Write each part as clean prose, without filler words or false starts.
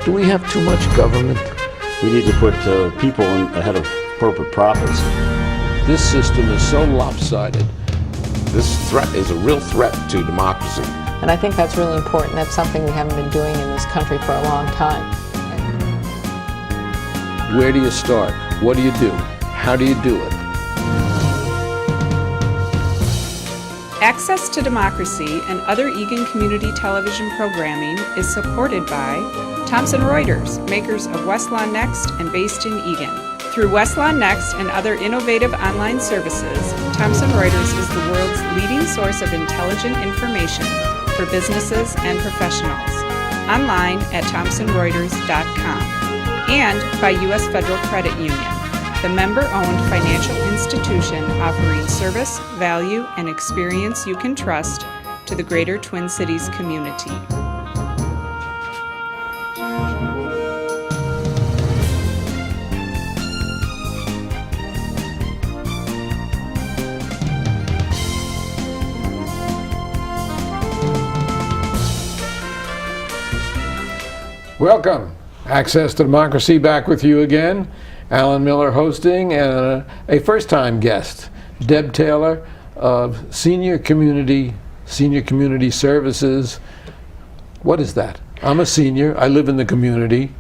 Do we have too much government? We need to put people ahead of corporate profits. This system is so lopsided. This threat is a real threat to democracy. And I think that's really important. That's something we haven't been doing in this country for a long time. Where do you start? What do you do? How do you do it? Access to Democracy and other Eagan community television programming is supported by Thomson Reuters, makers of Westlaw Next and based in Eagan. Through Westlaw Next and other innovative online services, Thomson Reuters is the world's leading source of intelligent information for businesses and professionals. Online at thomsonreuters.com. And by U.S. Federal Credit Union, the member-owned financial institution offering service, value, and experience you can trust to the greater Twin Cities community. Welcome. Access to Democracy back with you again. Alan Miller hosting, and a first-time guest, Deb Taylor of Senior Community Services. What is that? I'm a senior. I live in the community.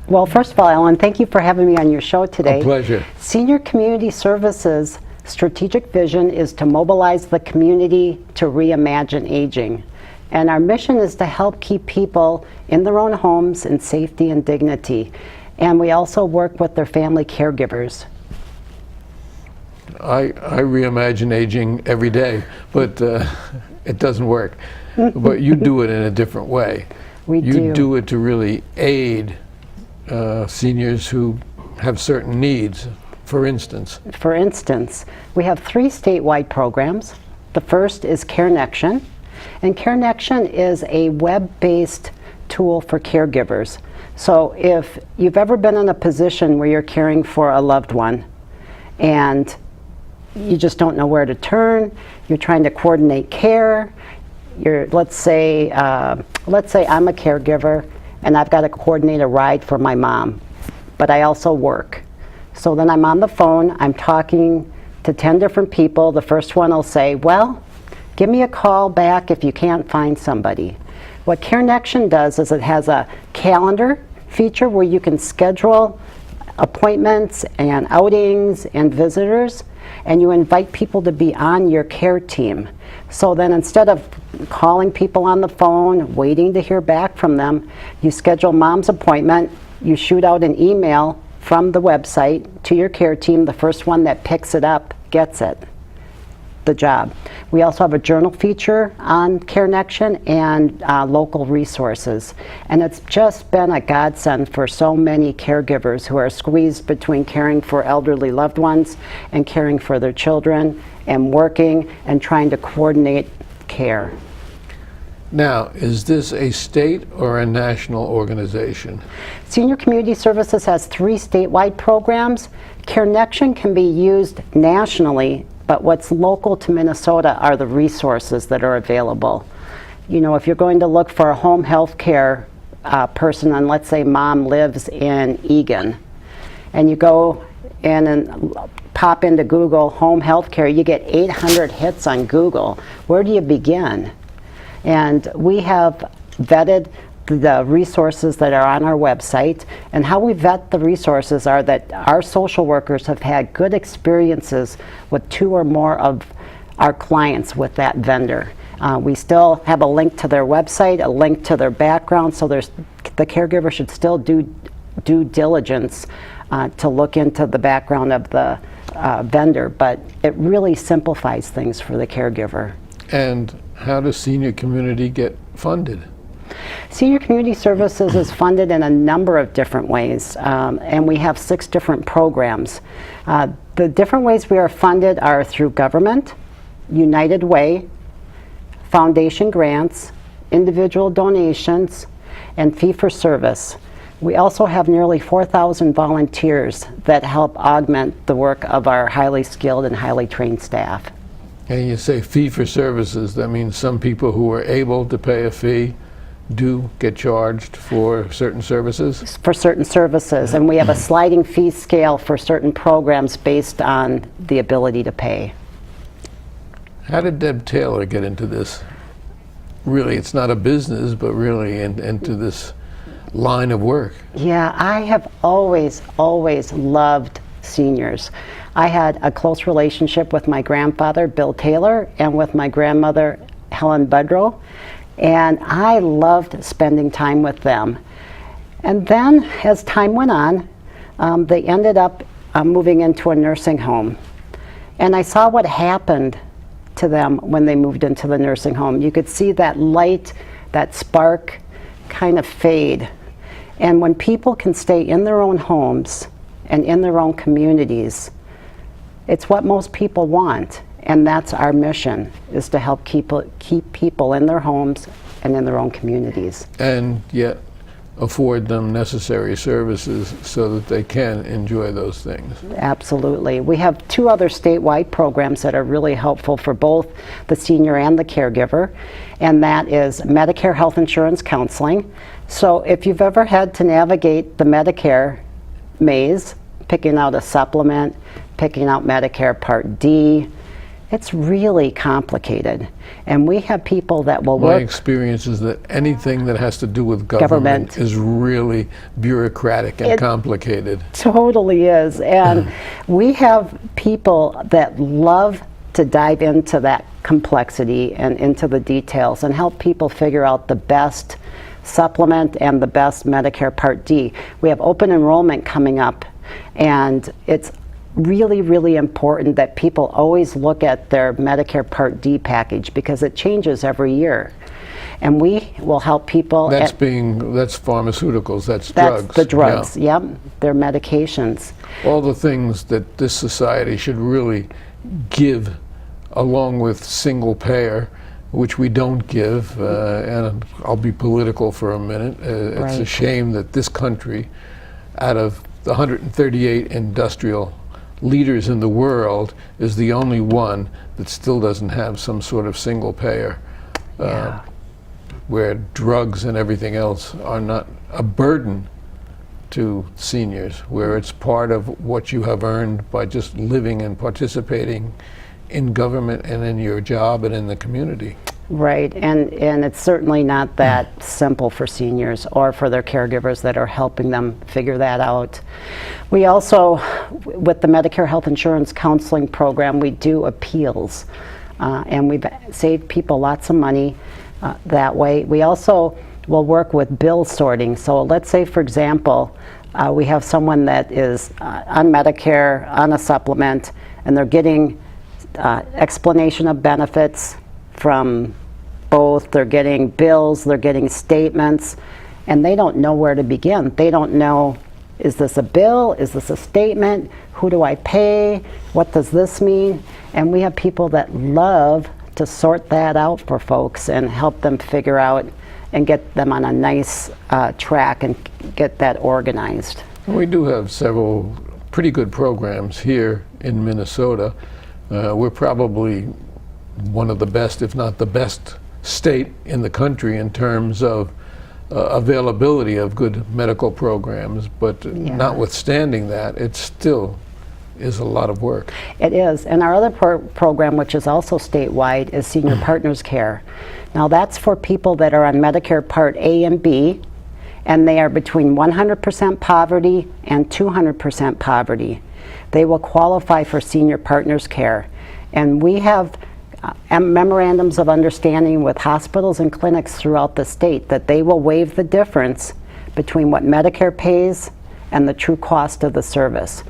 Well, first of all, Alan, thank you for having me on your show today. A pleasure. Senior Community Services' strategic vision is to mobilize the community to reimagine aging. And our mission is to help keep people in their own homes in safety and dignity. And we also work with their family caregivers. I reimagine aging every day, but it doesn't work. But you do it in a different way. You do it to really aid seniors who have certain needs. For instance, we have 3 statewide programs. The first is CareNection. And CareNection is a web-based tool for caregivers. So if you've ever been in a position where you're caring for a loved one and you just don't know where to turn, you're trying to coordinate care, let's say I'm a caregiver and I've got to coordinate a ride for my mom, but I also work. So then I'm on the phone, I'm talking to 10 different people. The first one will say, well, give me a call back if you can't find somebody. What CareNection does is it has a calendar feature where you can schedule appointments and outings and visitors, and you invite people to be on your care team. So then instead of calling people on the phone, waiting to hear back from them, you schedule mom's appointment, you shoot out an email from the website to your care team. The first one that picks it up gets it. The job. We also have a journal feature on CareNection and local resources. And it's just been a godsend for so many caregivers who are squeezed between caring for elderly loved ones and caring for their children and working and trying to coordinate care. now, is this a state or a national organization? Senior Community Services has 3 statewide programs. CareNection can be used nationally, but what's local to Minnesota are the resources that are available. You know, if you're going to look for a home health care person, and let's say mom lives in Eagan, and you go in and pop into Google home health care, you get 800 hits on Google. Where do you begin? And we have vetted the resources that are on our website, and how we vet the resources are that our social workers have had good experiences with 2 or more of our clients with that vendor. We still have a link to their website, a link to their background, so the caregiver should still do due diligence to look into the background of the vendor, but it really simplifies things for the caregiver. And how does Senior Community get funded? Senior Community Services is funded in a number of different ways, and we have 6 different programs. The different ways we are funded are through government, United Way, foundation grants, individual donations, and fee-for-service. We also have nearly 4,000 volunteers that help augment the work of our highly skilled and highly trained staff. And you say fee-for-services, that means some people who are able to pay a fee do get charged for certain services? For certain services, and we have a sliding fee scale for certain programs based on the ability to pay. How did Deb Taylor get into this? Really, it's not a business, but really into this line of work. Yeah, I have always loved seniors. I had a close relationship with my grandfather, Bill Taylor, and with my grandmother, Helen Budrow, and I loved spending time with them. And then, as time went on, they ended up moving into a nursing home. And I saw what happened to them when they moved into the nursing home. You could see that light, that spark kind of fade. And when people can stay in their own homes and in their own communities, it's what most people want. And that's our mission, is to help keep people in their homes and in their own communities. And yet afford them necessary services so that they can enjoy those things. Absolutely. We have 2 other statewide programs that are really helpful for both the senior and the caregiver, and that is Medicare health insurance counseling. So if you've ever had to navigate the Medicare maze, picking out a supplement, picking out Medicare Part D, it's really complicated. And we have people that will work. My experience is that anything that has to do with government is really bureaucratic and complicated. Totally is. And we have people that love to dive into that complexity and into the details and help people figure out the best supplement and the best Medicare Part D. We have open enrollment coming up, and it's really important that people always look at their Medicare Part D package, because it changes every year. And we will help people. That's pharmaceuticals, that's drugs. That's the drugs, yep, they're medications. All the things that this society should really give, along with single payer, which we don't give, and I'll be political for a minute. It's a shame that this country, out of the 138 industrial leaders in the world, is the only one that still doesn't have some sort of single payer, where drugs and everything else are not a burden to seniors, where it's part of what you have earned by just living and participating in government and in your job and in the community. Right, and it's certainly not that simple for seniors or for their caregivers that are helping them figure that out. We also, with the Medicare Health Insurance Counseling Program, we do appeals, and we've saved people lots of money that way. We also will work with bill sorting. So let's say, for example, we have someone that is on Medicare, on a supplement, and they're getting explanation of benefits from both. They're getting bills, they're getting statements, and they don't know where to begin. They don't know, is this a bill? Is this a statement? Who do I pay? What does this mean? And we have people that love to sort that out for folks and help them figure out and get them on a nice track and get that organized. We do have several pretty good programs here in Minnesota. We're probably one of the best, if not the best, state in the country in terms of availability of good medical programs, but notwithstanding that, it still is a lot of work. It is, and our other program, which is also statewide, is Senior Partners Care. Now that's for people that are on Medicare Part A and B, and they are between 100% poverty and 200% poverty. They will qualify for Senior Partners Care, and we have memorandums of understanding with hospitals and clinics throughout the state that they will waive the difference between what Medicare pays and the true cost of the service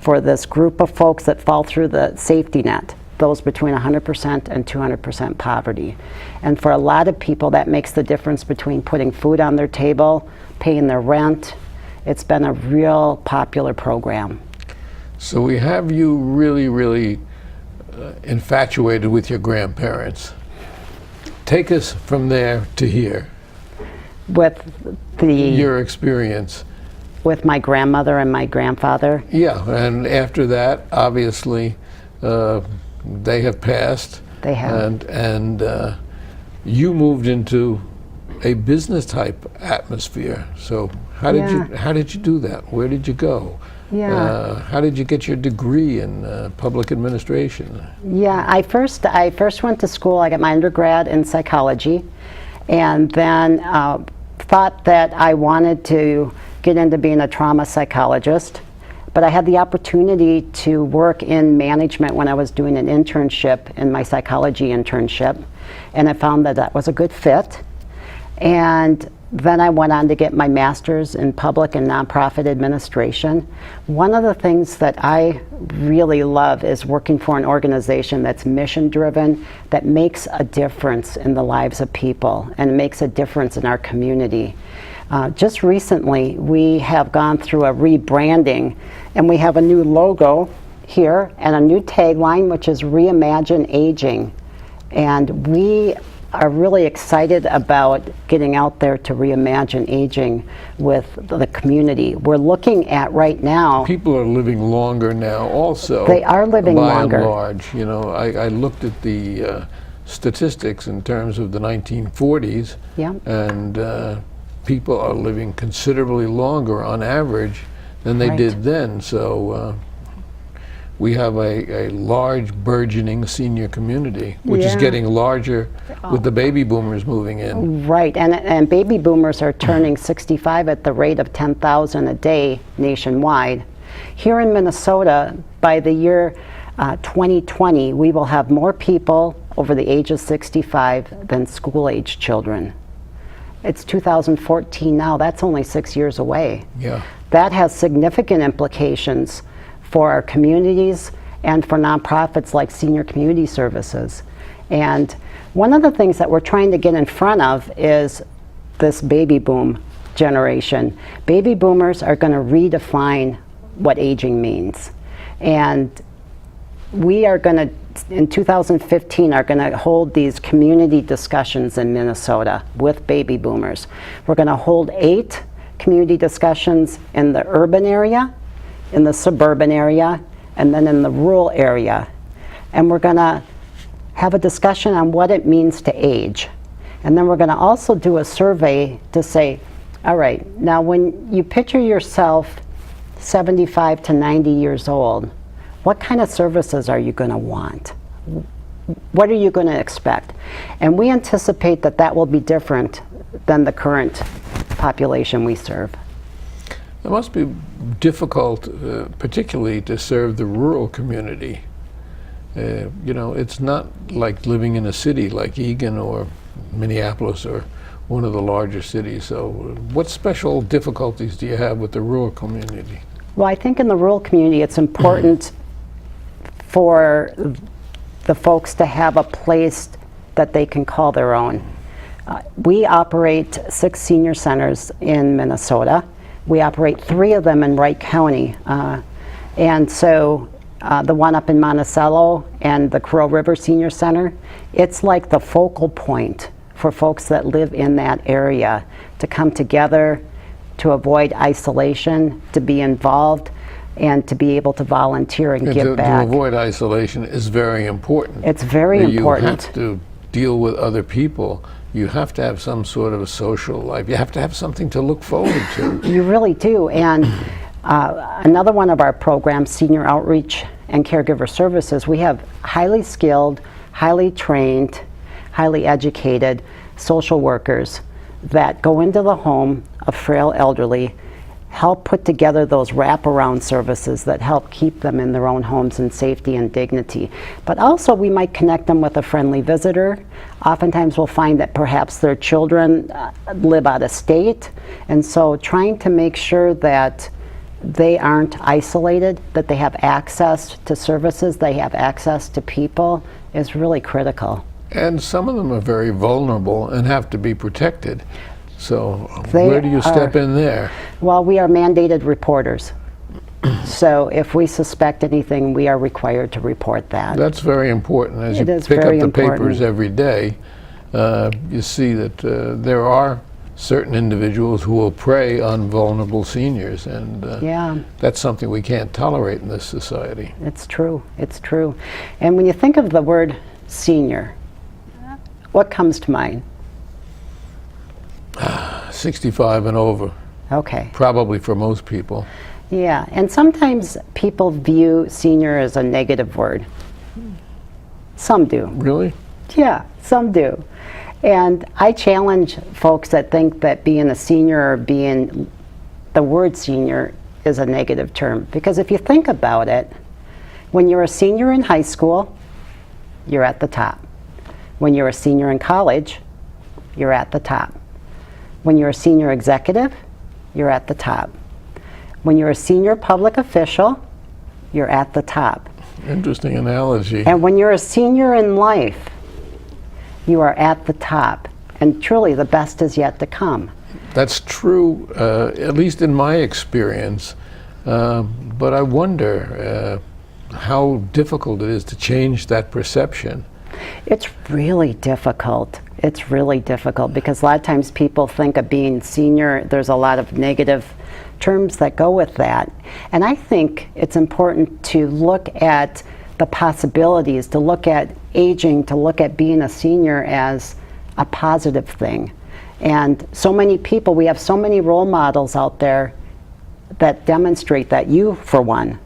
for this group of folks that fall through the safety net, those between 100% and 200% poverty. And for a lot of people, that makes the difference between putting food on their table, paying their rent. It's been a real popular program. So we have you really infatuated with your grandparents. Take us from there to here. With your experience. With my grandmother and my grandfather? Yeah, and after that, obviously, they have passed. They have. And you moved into a business type atmosphere. So how did you do that? Where did you go? How did you get your degree in public administration? Yeah, I first went to school. I got my undergrad in psychology, and then thought that I wanted to get into being a trauma psychologist. But I had the opportunity to work in management when I was doing an internship in my psychology internship, and I found that that was a good fit. And then I went on to get my master's in public and nonprofit administration. One of the things that I really love is working for an organization that's mission driven, that makes a difference in the lives of people and makes a difference in our community. Just recently, we have gone through a rebranding, and we have a new logo here and a new tagline, which is Reimagine Aging. And we are really excited about getting out there to reimagine aging with the community. We're looking at right now. People are living longer now also. They are living longer. By and large. You know, I looked at the statistics in terms of the 1940s, and people are living considerably longer on average than they did then. So we have a large burgeoning senior community, which is getting larger with the baby boomers moving in. Right, and baby boomers are turning 65 at the rate of 10,000 a day nationwide. Here in Minnesota, by the year 2020, we will have more people over the age of 65 than school-age children. It's 2014 now, that's only 6 years away. Yeah. That has significant implications for our communities and for nonprofits like Senior Community Services. And one of the things that we're trying to get in front of is this baby boom generation. Baby boomers are going to redefine what aging means. And we are going to, in 2015, are going to hold these community discussions in Minnesota with baby boomers. We're going to hold 8 community discussions in the urban area, in the suburban area, and then in the rural area. And we're going to have a discussion on what it means to age. And then we're going to also do a survey to say, all right, now when you picture yourself 75 to 90 years old, what kind of services are you going to want? What are you going to expect? And we anticipate that that will be different than the current population we serve. It must be difficult, particularly to serve the rural community. You know, it's not like living in a city like Eagan or Minneapolis or one of the larger cities. So what special difficulties do you have with the rural community? Well, I think in the rural community it's important for the folks to have a place that they can call their own. We operate 6 senior centers in Minnesota. We operate 3 of them in Wright County. And so the one up in Monticello and the Crow River Senior Center, it's like the focal point for folks that live in that area to come together, to avoid isolation, to be involved, and to be able to volunteer and give back. To avoid isolation is very important. It's very important. You have to deal with other people. You have to have some sort of a social life. You have to have something to look forward to. You really do. And another one of our programs, Senior Outreach and Caregiver Services, we have highly skilled, highly trained, highly educated social workers that go into the home of frail elderly, help put together those wraparound services that help keep them in their own homes in safety and dignity. But also we might connect them with a friendly visitor. Oftentimes we'll find that perhaps their children live out of state, and so trying to make sure that they aren't isolated, that they have access to services, they have access to people, is really critical. And some of them are very vulnerable and have to be protected. So where do you step in there? Well, we are mandated reporters. So if we suspect anything, we are required to report that. That's very important. As you pick up the papers every day, you see that there are certain individuals who will prey on vulnerable seniors, and that's something we can't tolerate in this society. It's true. It's true. And when you think of the word senior, what comes to mind? 65 and over, Okay. probably for most people. Yeah, and sometimes people view senior as a negative word. Some do. Really? Yeah, some do. And I challenge folks that think that being a senior or being the word senior is a negative term. Because if you think about it, when you're a senior in high school, you're at the top. When you're a senior in college, you're at the top. When you're a senior executive, you're at the top. When you're a senior public official, you're at the top. Interesting analogy. And when you're a senior in life, you are at the top. And truly, the best is yet to come. That's true, at least in my experience. But I wonder how difficult it is to change that perception. It's really difficult. It's really difficult because a lot of times people think of being senior, there's a lot of negative terms that go with that. And I think it's important to look at the possibilities, to look at aging, to look at being a senior as a positive thing. And so many people, we have so many role models out there that demonstrate that. You, for one,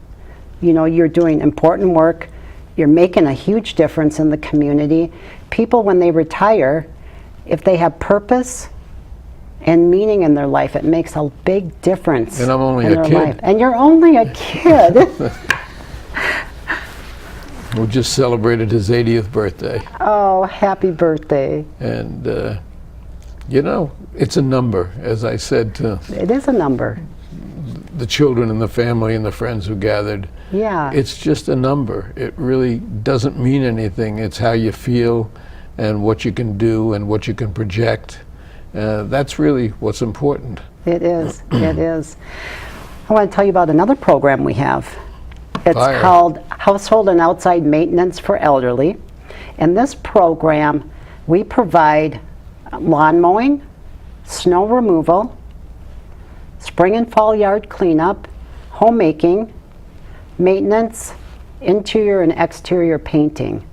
you know, you're doing important work, you're making a huge difference in the community. People, when they retire, if they have purpose and meaning in their life, it makes a big difference. And I'm only in a their kid. life. And you're only a kid. We just celebrated his 80th birthday. Oh, happy birthday. And, you know, it's a number, as I said to It is a number. the children and the family and the friends who gathered. Yeah. It's just a number. It really doesn't mean anything. It's how you feel and what you can do and what you can project. That's really what's important. It is. It is. I want to tell you about another program we have. It's Fire. called Household and Outside Maintenance for Elderly. In this program, we provide lawn mowing, snow removal, spring and fall yard cleanup, homemaking, maintenance, interior and exterior painting.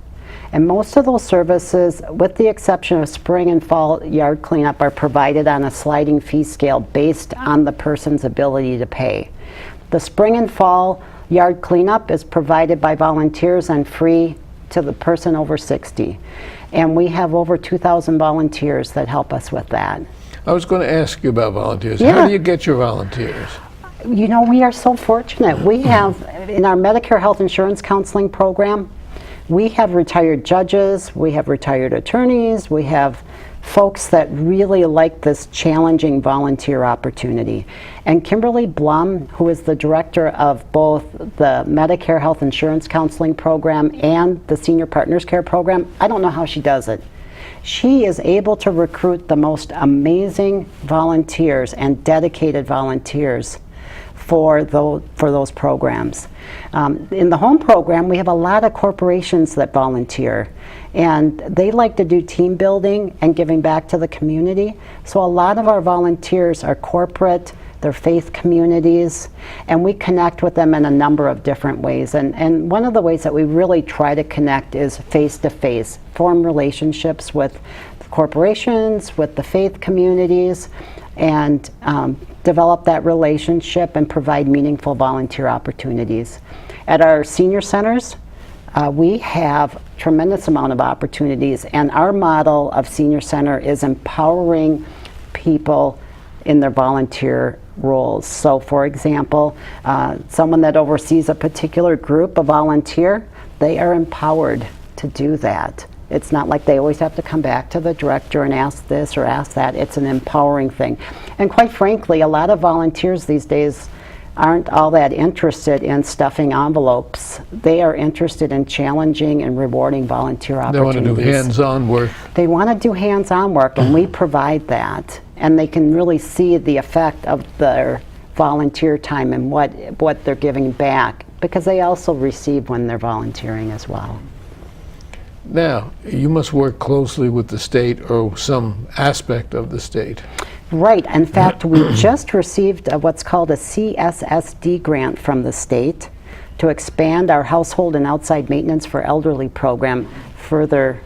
And most of those services, with the exception of spring and fall yard cleanup, are provided on a sliding fee scale based on the person's ability to pay. The spring and fall yard cleanup is provided by volunteers and free to the person over 60. And we have over 2,000 volunteers that help us with that. I was going to ask you about volunteers. Yeah. How do you get your volunteers? You know, we are so fortunate. We have, in our Medicare Health Insurance Counseling Program, we have retired judges, we have retired attorneys, we have folks that really like this challenging volunteer opportunity. And Kimberly Blum, who is the director of both the Medicare Health Insurance Counseling Program and the Senior Partners Care Program, I don't know how she does it. She is able to recruit the most amazing volunteers and dedicated volunteers for those programs. In the home program, we have a lot of corporations that volunteer, and they like to do team building and giving back to the community. So a lot of our volunteers are corporate, they're faith communities, and we connect with them in a number of different ways. And one of the ways that we really try to connect is face-to-face, form relationships with corporations, with the faith communities, and develop that relationship and provide meaningful volunteer opportunities. At our senior centers, we have tremendous amount of opportunities, and our model of senior center is empowering people in their volunteer roles. So for example, someone that oversees a particular group, a volunteer, they are empowered to do that. It's not like they always have to come back to the director and ask this or ask that. It's an empowering thing. And quite frankly, a lot of volunteers these days aren't all that interested in stuffing envelopes. They are interested in challenging and rewarding volunteer opportunities. They want to do hands-on work. They want to do hands-on work, and we provide that. And they can really see the effect of their volunteer time and what they're giving back, because they also receive when they're volunteering as well. Now, you must work closely with the state or some aspect of the state. Right. In fact, we just received what's called a CSSD grant from the state to expand our household and outside maintenance for elderly program further,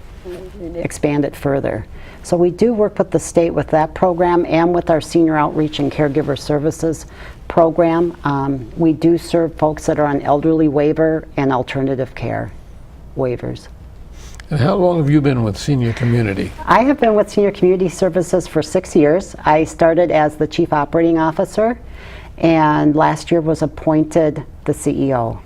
expand it further. So we do work with the state with that program and with our Senior Outreach and Caregiver Services program. We do serve folks that are on elderly waiver and alternative care waivers. And how long have you been with Senior Community? I have been with Senior Community Services for 6 years. I started as the Chief Operating Officer, and last year was appointed the CEO.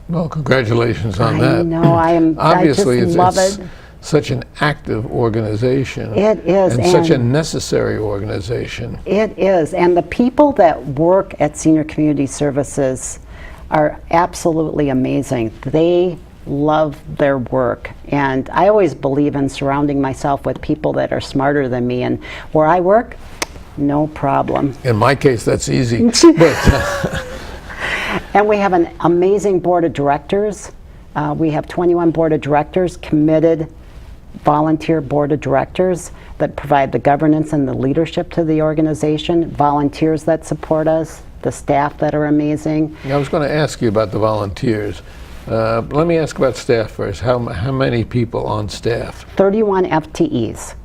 Well, congratulations on that. I know, Obviously, I just love it's it. such an active organization. It is. And such a necessary organization. It is, and the people that work at Senior Community Services are absolutely amazing. They love their work, and I always believe in surrounding myself with people that are smarter than me, and where I work, no problem. In my case, that's easy. But, And we have an amazing board of directors. We have 21 board of directors, committed volunteer board of directors that provide the governance and the leadership to the organization, volunteers that support us, the staff that are amazing. I was going to ask you about the volunteers. Let me ask about staff first. How many people on staff? 31 FTEs.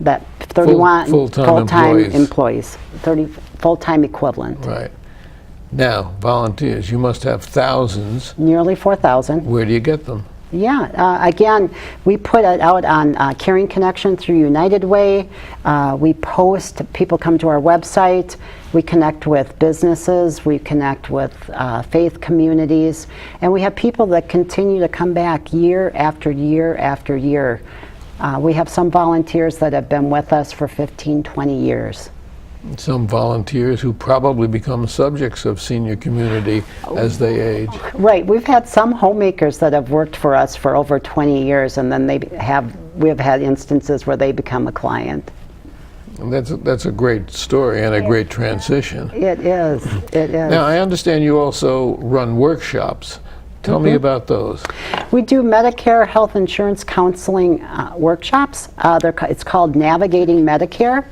That 31 full-time employees, 30 full-time equivalent. Right. Now, volunteers, you must have thousands. Nearly 4,000. Where do you get them? Yeah, again, we put it out on Caring Connection through United Way. We post, people come to our website, we connect with businesses, we connect with faith communities, and we have people that continue to come back year after year after year. We have some volunteers that have been with us for 15, 20 years. Some volunteers who probably become subjects of Senior Community as they age. Right, we've had some homemakers that have worked for us for over 20 years, and then we've had instances where they become a client. And that's a great story and a great transition. It is, it is. Now, I understand you also run workshops. Tell me about those. We do Medicare health insurance counseling workshops. It's called Navigating Medicare.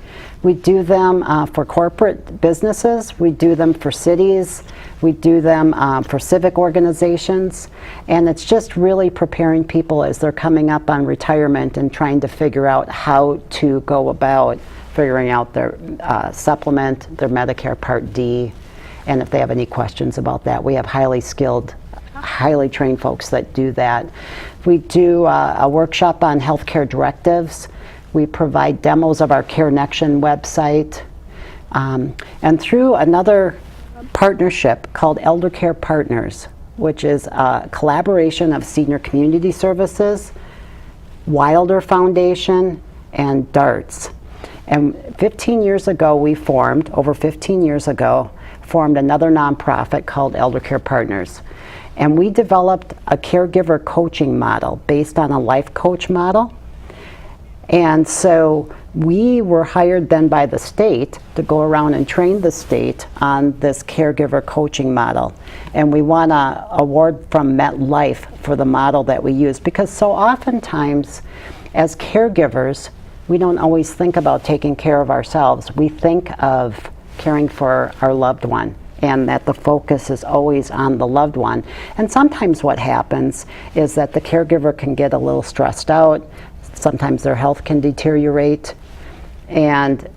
We do them for corporate businesses, we do them for cities, we do them for civic organizations, and it's just really preparing people as they're coming up on retirement and trying to figure out how to go about figuring out their supplement, their Medicare Part D, and if they have any questions about that. We have highly skilled, highly trained folks that do that. We do a workshop on healthcare directives. We provide demos of our CareNection website. And through another partnership called Elder Care Partners, which is a collaboration of Senior Community Services, Wilder Foundation, and DARTS. And 15 years ago we formed, over 15 years ago, formed another nonprofit called Elder Care Partners. And we developed a caregiver coaching model based on a life coach model. And so we were hired then by the state to go around and train the state on this caregiver coaching model. And we won an award from MetLife for the model that we use, because so oftentimes as caregivers, we don't always think about taking care of ourselves. We think of caring for our loved one, and that the focus is always on the loved one. And sometimes what happens is that the caregiver can get a little stressed out. Sometimes their health can deteriorate, and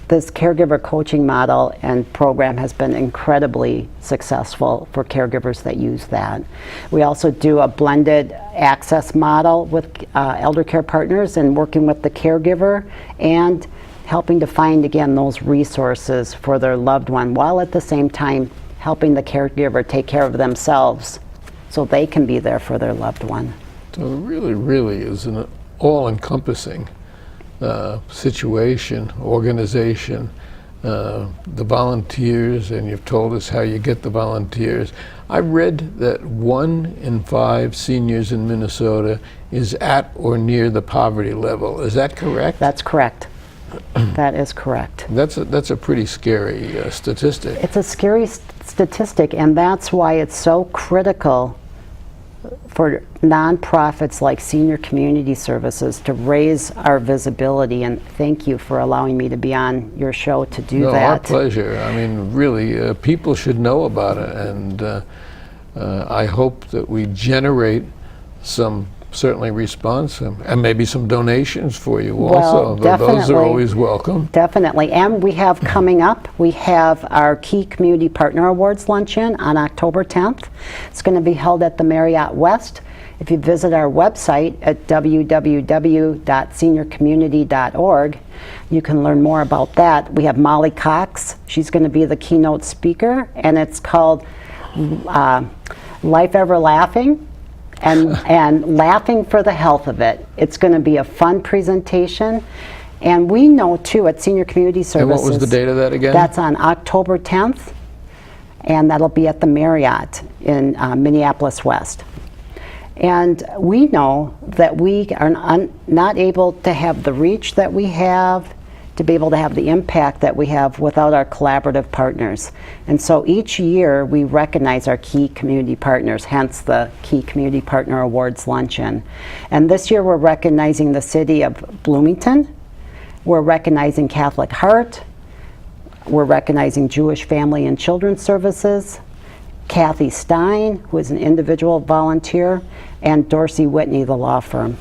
this caregiver coaching model and program has been incredibly successful for caregivers that use that. We also do a blended access model with Elder Care Partners, and working with the caregiver and helping to find, again, those resources for their loved one, while at the same time helping the caregiver take care of themselves so they can be there for their loved one. So it really is an all-encompassing situation, organization, the volunteers, and you've told us how you get the volunteers. I read that 1 in 5 seniors in Minnesota is at or near the poverty level. Is that correct? That's correct. That is correct. That's a pretty scary statistic. It's a scary statistic, and that's why it's so critical for nonprofits like Senior Community Services to raise our visibility. And thank you for allowing me to be on your show to do that. Our pleasure. I mean, really, people should know about it, and I hope that we generate some certainly response and maybe some donations for you Well, also. Those are definitely. always welcome. Definitely. And we have coming up, we have our Key Community Partner Awards luncheon on October 10th. It's going to be held at the Marriott West. If you visit our website at www.seniorcommunity.org, you can learn more about that. We have Molly Cox. She's going to be the keynote speaker, and it's called Life Ever Laughing. And laughing for the health of it. It's going to be a fun presentation. And we know, too, at Senior Community Services. And what was the date of that again? That's on October 10th, and that'll be at the Marriott in Minneapolis West. And we know that we are not able to have the reach that we have, to be able to have the impact that we have without our collaborative partners. And so each year we recognize our key community partners, hence the Key Community Partner Awards Luncheon. And this year we're recognizing the city of Bloomington, we're recognizing Catholic Heart, we're recognizing Jewish Family and Children's Services, Kathy Stein, who is an individual volunteer, and Dorsey Whitney, the law firm.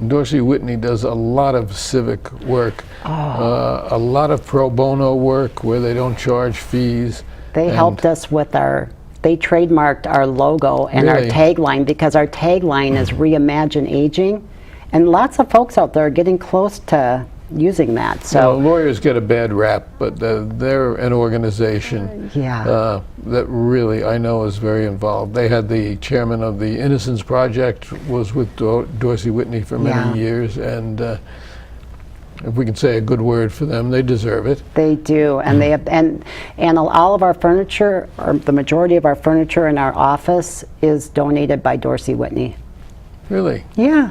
Dorsey Whitney does a lot of civic work, a lot of pro bono work where they don't charge fees. They helped us with they trademarked our logo and Really? our tagline, because our tagline is Reimagine Aging, and lots of folks out there are getting close to using that. So lawyers get a bad rap, but they're an organization that really I know is very involved. They had the chairman of the Innocence Project was with Dorsey Whitney for many years, and if we can say a good word for them, they deserve it. they do, and they have, and all of our furniture, or the majority of our furniture in our office, is donated by Dorsey Whitney. Really, Yeah.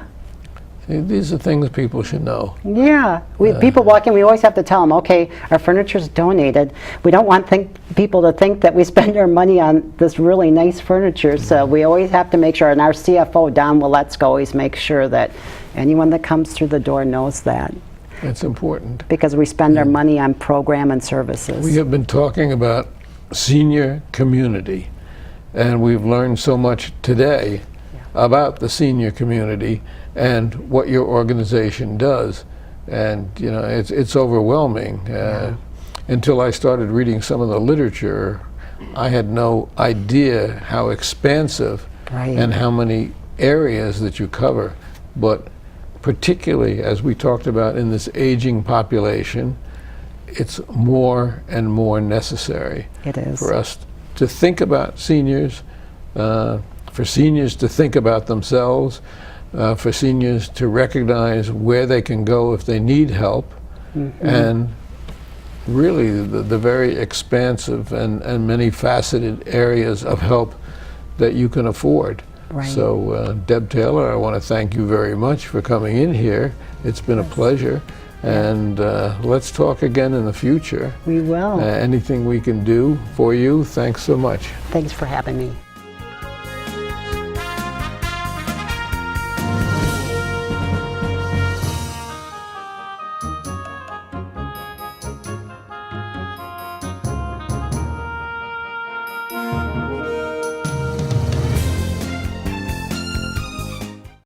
these are things people should know. Yeah, people walk in, we always have to tell them, okay, our furniture's donated. We don't want people to think that we spend our money on this really nice furniture, so we always have to make sure, and our CFO, Don Willetsko, always makes sure that anyone that comes through the door knows that. It's important. Because we spend our money on program and services. We have been talking about senior community, and we've learned so much today about the senior community and what your organization does. And you know, it's overwhelming. Until I started reading some of the literature, I had no idea how expansive and how many areas that you cover. But particularly, as we talked about in this aging population, it's more and more necessary for us to think about seniors, for seniors to think about themselves, for seniors to recognize where they can go if they need help, and really the very expansive and many faceted areas of help that you can afford. Right. So Deb Taylor, I want to thank you very much for coming in here. It's been a pleasure, and let's talk again in the future. We will. Anything we can do for you, thanks so much. Thanks for having me.